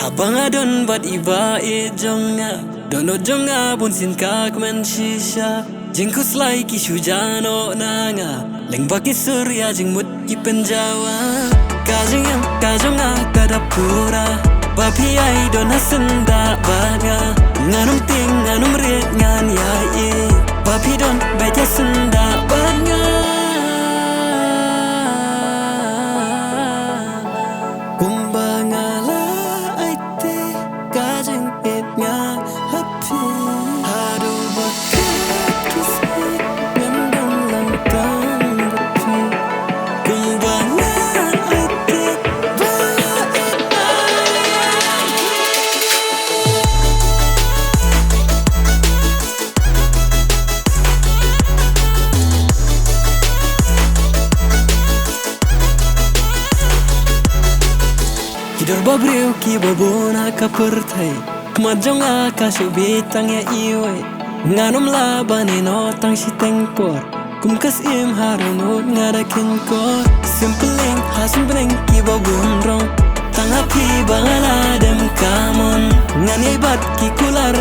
Abang adon bat iba jonga dono jonga bun sin kak men shisha jingkus lai ki shujano nanga leng baki surya jing mut ki penjawa kajing yang kajonga kadapura bapi ai don hasenda baga nganum ting nganum re ngan yai bapi don baca senda baga kumbangala aiti kajing itnya hati aduh bakat kisah nyandang lantang beti kumbangala aiti Hidor babriu ki babona kapertai Majonga kasu bitang ya iwe Nganum labani no tang si tengpor Kumkas im harunut ngada kinkor Simpeling hasun bening ki babunrong Tang api bangala dem kamon Ngan ibat ki kular